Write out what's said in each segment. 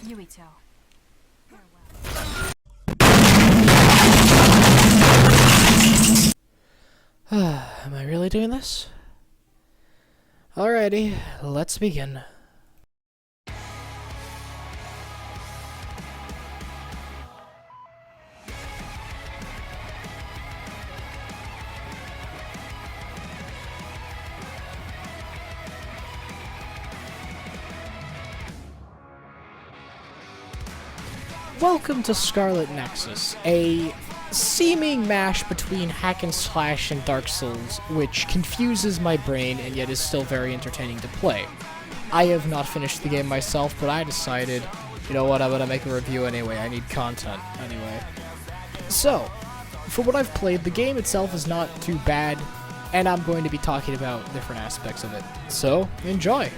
Yuito. Am I really doing this? Alrighty, let's begin. Welcome to Scarlet Nexus, a seeming mash between hack and slash and Dark Souls, which confuses my brain and yet is still very entertaining to play. I have not finished the game myself, but I decided, you know what, I'm gonna make a review anyway. I need content anyway. So, for what I've played, the game itself is not too bad, and I'm going to be talking about different aspects of it. So, enjoy!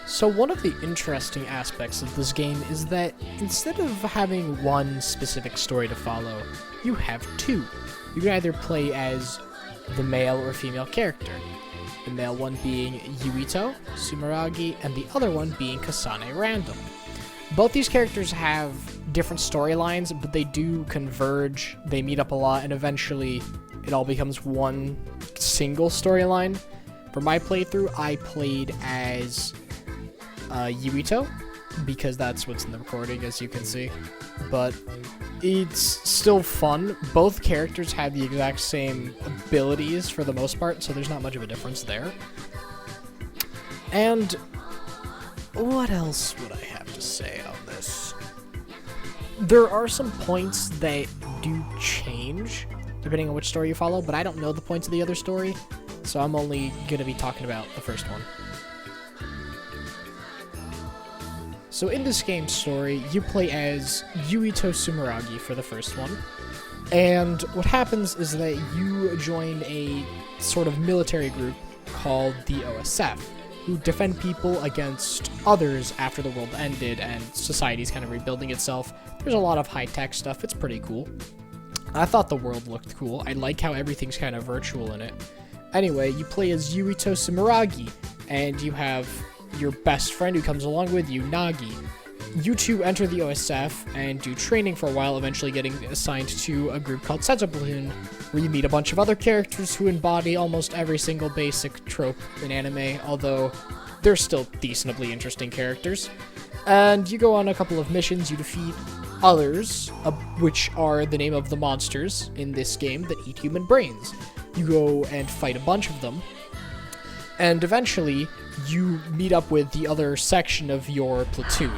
So one of the interesting aspects of this game is that instead of having one specific story to follow, you have two. You can either play as the male or female character, the male one being Yuito Sumeragi and the other one being Kasane Random. Both these characters have different storylines, but they do converge, they meet up a lot, and eventually it all becomes one single storyline. For my playthrough, I played as Yuito, because that's what's in the recording, as you can see. But it's still fun. Both characters have the exact same abilities for the most part, so there's not much of a difference there. And what else would I have to say on this? There are some points that do change depending on which story you follow, but I don't know the points of the other story, so I'm only going to be talking about the first one. So in this game's story, you play as Yuito Sumeragi for the first one, and what happens is that you join a sort of military group called the OSF, who defend people against others after the world ended and society's kind of rebuilding itself. There's a lot of high-tech stuff, it's pretty cool. I thought the world looked cool. I like how everything's kind of virtual in it. Anyway, you play as Yuito Sumeragi, and you have your best friend who comes along with you, Nagi. You two enter the OSF and do training for a while, eventually getting assigned to a group called Senza Platoon, where you meet a bunch of other characters who embody almost every single basic trope in anime, although they're still decently interesting characters. And you go on a couple of missions, you defeat others, which are the name of the monsters in this game that eat human brains. You go and fight a bunch of them, and eventually you meet up with the other section of your platoon.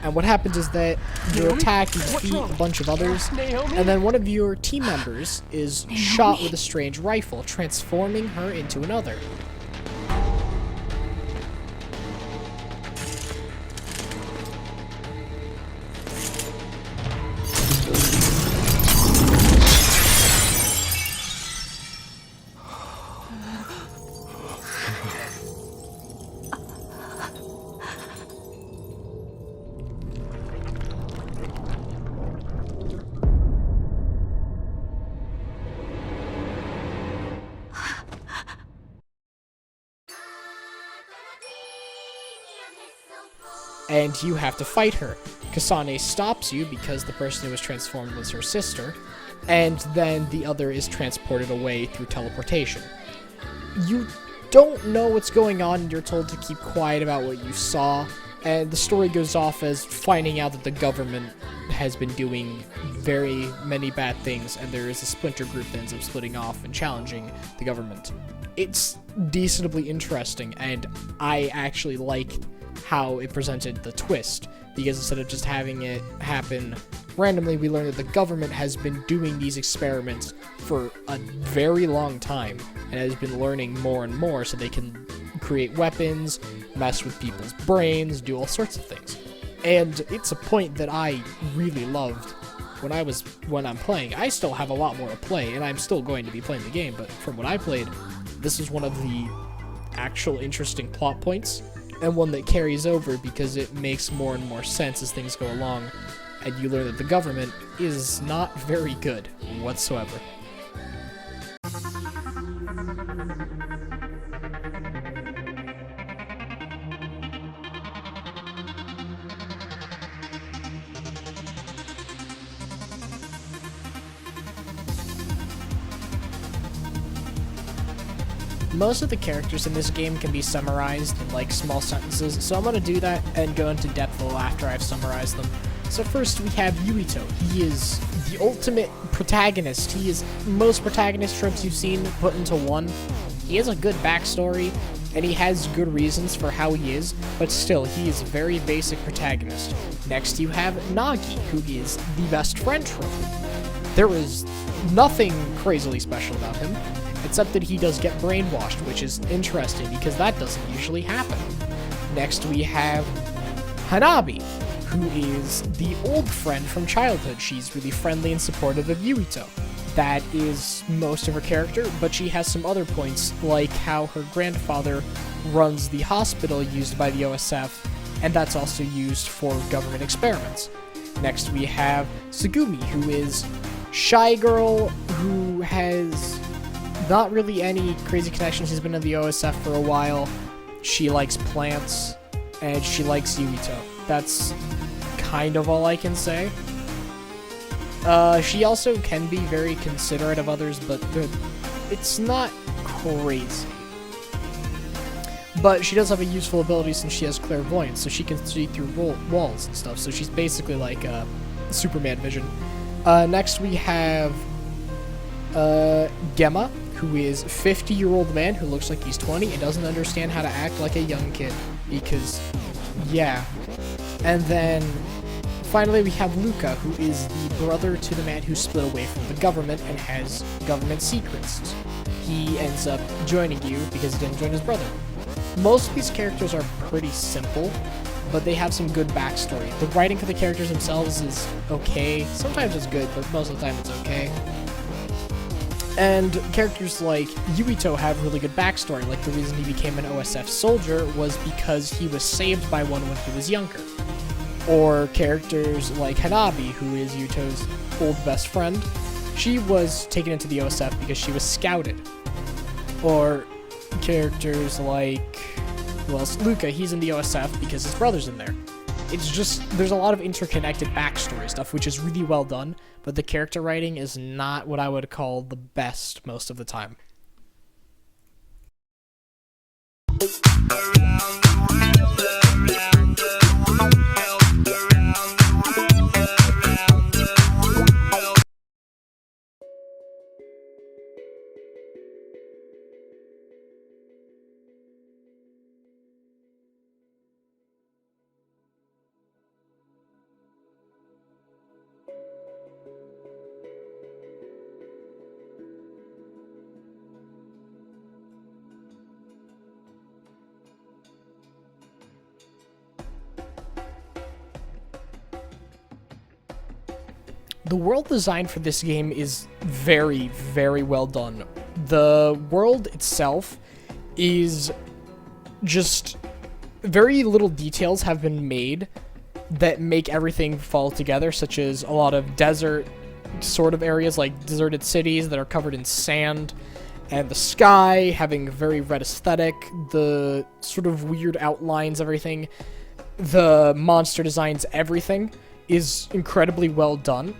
And what happens is that you attack and defeat a bunch of others, and then one of your team members is shot with a strange rifle, transforming her into another. And you have to fight her. Kasane stops you because the person who was transformed was her sister, and then the other is transported away through teleportation. You don't know what's going on, and you're told to keep quiet about what you saw, and the story goes off as finding out that the government has been doing very many bad things, and there is a splinter group that ends up splitting off and challenging the government. It's decently interesting, and I actually liked how it presented the twist, because instead of just having it happen randomly, we learn that the government has been doing these experiments for a very long time and has been learning more and more so they can create weapons, mess with people's brains, do all sorts of things. And it's a point that I really loved when I'm playing. I still have a lot more to play, and I'm still going to be playing the game, but from what I played, this is one of the actual interesting plot points, and one that carries over because it makes more and more sense as things go along, and you learn that the government is not very good whatsoever. most of the characters in this game can be summarized in like small sentences, so I'm going to do that and go into depth a little after I've summarized them. So first we have Yuito. He is the ultimate protagonist. He is most protagonist tropes you've seen put into one. He has a good backstory, and he has good reasons for how he is, but still, he is a very basic protagonist. Next, you have Nagi, who is the best friend trope. There is nothing crazily special about him, except that he does get brainwashed, which is interesting because that doesn't usually happen. Next, we have Hanabi, who is the old friend from childhood. She's really friendly and supportive of Yuito. That is most of her character, but she has some other points, like how her grandfather runs the hospital used by the OSF, and that's also used for government experiments. Next we have Tsugumi, who is shy girl who has not really any crazy connections. She's been in the OSF for a while. She likes plants, and she likes Yuito. That's kind of all I can say. She also can be very considerate of others, but it's not crazy. But she does have a useful ability since she has clairvoyance, so she can see through walls and stuff, so she's basically like Superman vision. Next we have Gemma, who is a 50-year-old man who looks like he's 20 and doesn't understand how to act like a young kid, because, yeah. And then finally, we have Luca, who is the brother to the man who split away from the government and has government secrets. He ends up joining you because he didn't join his brother. Most of these characters are pretty simple, but they have some good backstory. The writing for the characters themselves is okay. Sometimes it's good, but most of the time it's okay. And characters like Yuito have really good backstory, like the reason he became an OSF soldier was because he was saved by one when he was younger. Or characters like Hanabi, who is Yuto's old best friend. She was taken into the OSF because she was scouted. Or characters like, well, Luca, he's in the OSF because his brother's in there. It's just, there's a lot of interconnected backstory stuff, which is really well done, but the character writing is not what I would call the best most of the time. The world design for this game is very, very well done. The world itself is just very little details have been made that make everything fall together, such as a lot of desert sort of areas, like deserted cities that are covered in sand, and the sky having a very red aesthetic, the sort of weird outlines, everything, the monster designs, everything is incredibly well done.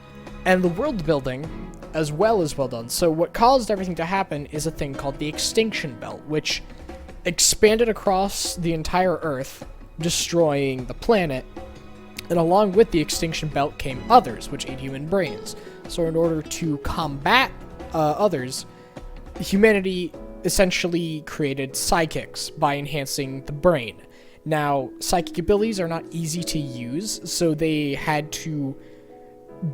And the world building as well is well done. So what caused everything to happen is a thing called the extinction belt, which expanded across the entire Earth, destroying the planet. And along with the extinction belt came others, which ate human brains. So in order to combat others, humanity essentially created psychics by enhancing the brain. Now, psychic abilities are not easy to use, so they had to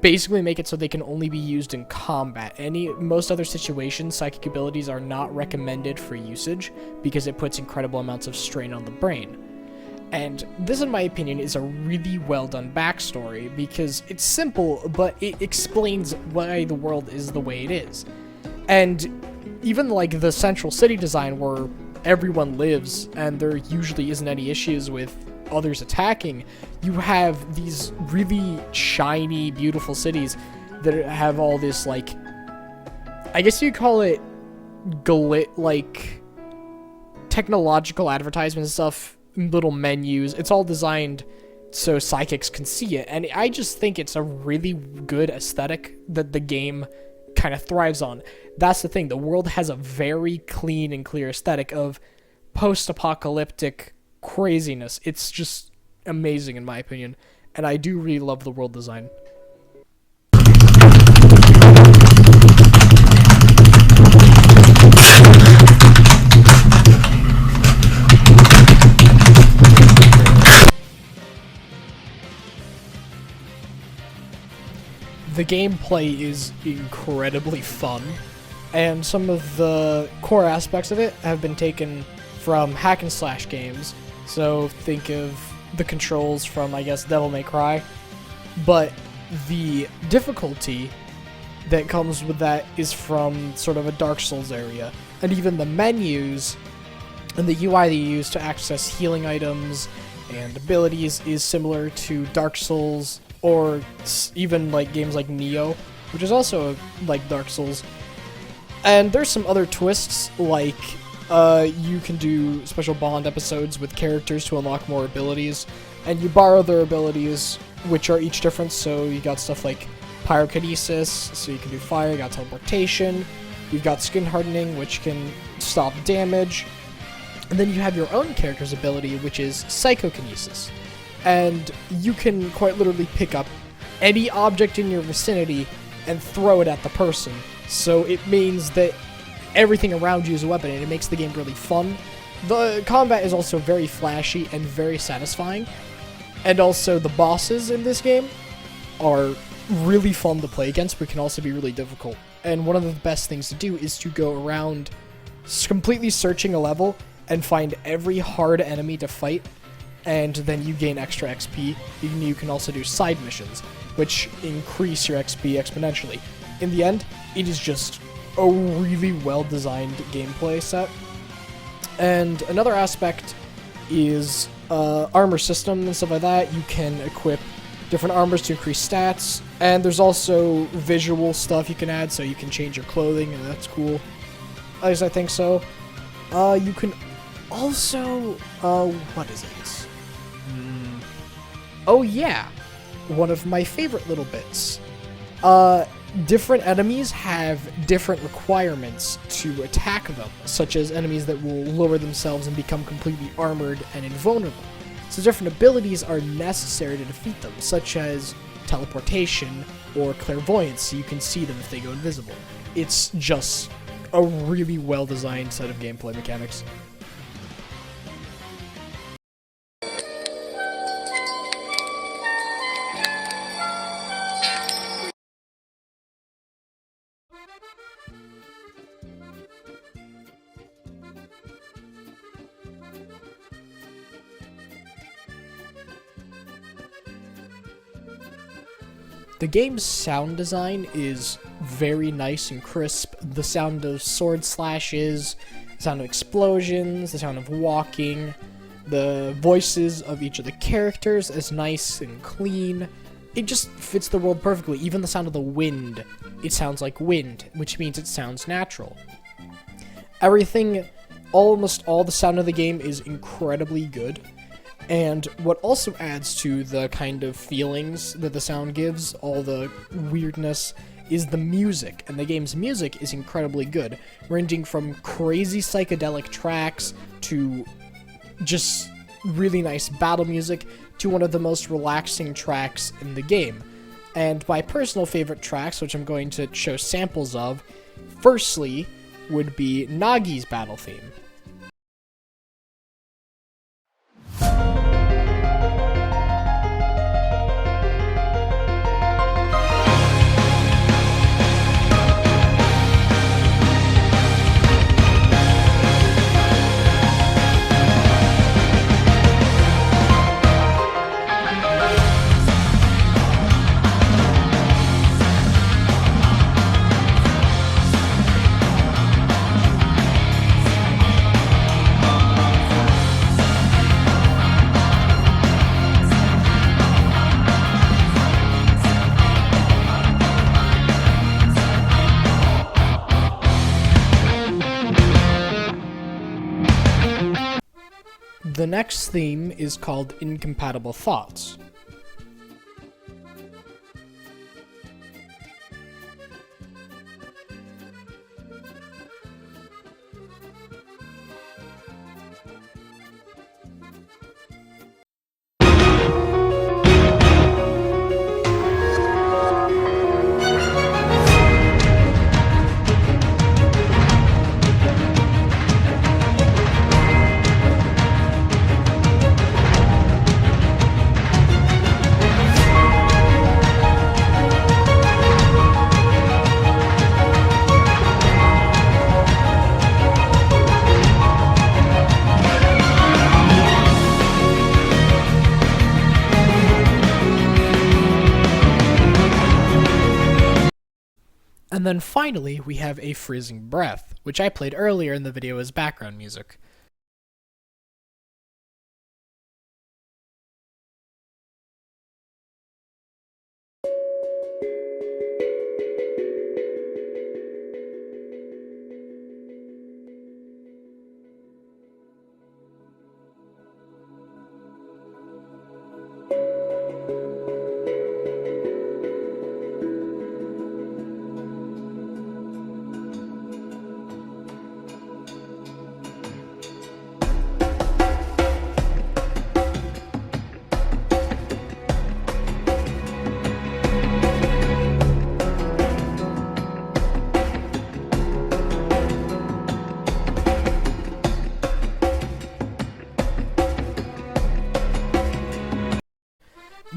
basically make it so they can only be used in combat. Most other situations, psychic abilities are not recommended for usage because it puts incredible amounts of strain on the brain. And this, in my opinion, is a really well done backstory because it's simple, but it explains why the world is the way it is. And even like the central city design where everyone lives and there usually isn't any issues with others attacking, you have these really shiny, beautiful cities that have all this, like, I guess you'd call it like technological advertisements and stuff, little menus. It's all designed so psychics can see it, and I just think it's a really good aesthetic that the game kind of thrives on. That's the thing. The world has a very clean and clear aesthetic of post-apocalyptic craziness. It's just amazing in my opinion, and I do really love the world design. The gameplay is incredibly fun, and some of the core aspects of it have been taken from hack and slash games. So think of the controls from, I guess, Devil May Cry, but the difficulty that comes with that is from sort of a Dark Souls area, and even the menus and the UI that you use to access healing items and abilities is similar to Dark Souls, or even like games like Neo, which is also like Dark Souls. And there's some other twists, like you can do special bond episodes with characters to unlock more abilities, and you borrow their abilities, which are each different. So you got stuff like pyrokinesis, so you can do fire. You got teleportation. You've got skin hardening, which can stop damage. And then you have your own character's ability, which is psychokinesis. And you can quite literally pick up any object in your vicinity and throw it at the person. So it means that everything around you is a weapon, and it makes the game really fun. The combat is also very flashy and very satisfying. And also the bosses in this game are really fun to play against, but can also be really difficult. And one of the best things to do is to go around completely searching a level and find every hard enemy to fight, and then you gain extra XP. You can also do side missions, which increase your XP exponentially. In the end, it is just a really well-designed gameplay set. And another aspect is armor system and stuff like that. You can equip different armors to increase stats, and there's also visual stuff you can add, so you can change your clothing, and that's cool. At least I think so. You can also, what is it? Oh yeah, one of my favorite little bits. Different enemies have different requirements to attack them, such as enemies that will lower themselves and become completely armored and invulnerable. So different abilities are necessary to defeat them, such as teleportation or clairvoyance, so you can see them if they go invisible. It's just a really well-designed set of gameplay mechanics. The game's sound design is very nice and crisp. The sound of sword slashes, the sound of explosions, the sound of walking, the voices of each of the characters is nice and clean. It just fits the world perfectly. Even the sound of the wind, it sounds like wind, which means it sounds natural. Everything, almost all the sound of the game is incredibly good. And what also adds to the kind of feelings that the sound gives, all the weirdness, is the music. And the game's music is incredibly good, ranging from crazy psychedelic tracks to just really nice battle music to one of the most relaxing tracks in the game. And my personal favorite tracks, which I'm going to show samples of, firstly would be Nagi's battle theme. The next theme is called Incompatible Thoughts. And then finally, we have A Freezing Breath, which I played earlier in the video as background music.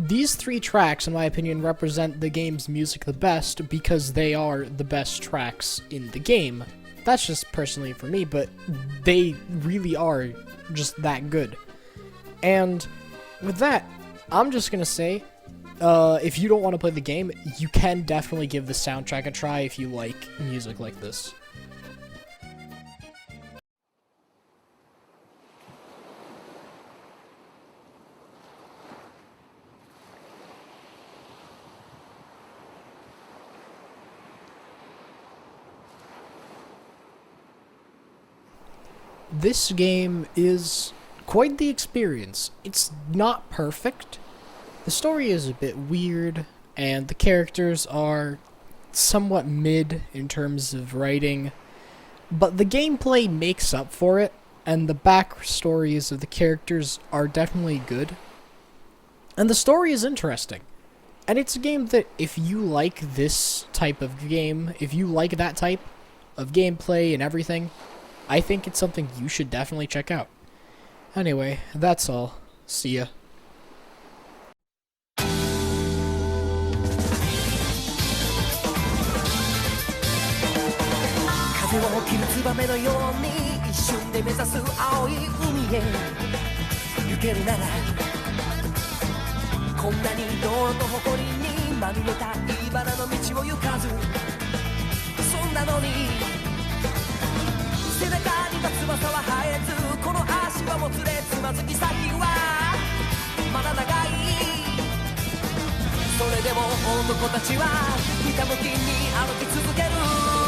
These three tracks, in my opinion, represent the game's music the best because they are the best tracks in the game. That's just personally for me, but they really are just that good. And with that, I'm just gonna say, if you don't want to play the game, you can definitely give the soundtrack a try if you like music like this. This game is quite the experience. It's not perfect. The story is a bit weird, and the characters are somewhat mid in terms of writing, but the gameplay makes up for it, and the backstories of the characters are definitely good. And the story is interesting. And it's a game that if you like this type of game, if you like that type of gameplay and everything, I think it's something you should definitely check out. Anyway, that's all. See ya. 風を切るツバメのように一瞬で目指す青い海へ行けるならこんなに道路と誇りにまみれた茨の道を行かずそんなのに背中には翼は生えずこの足はもつれつまずき先はまだ長いそれでも男たちはひたむきに歩き続ける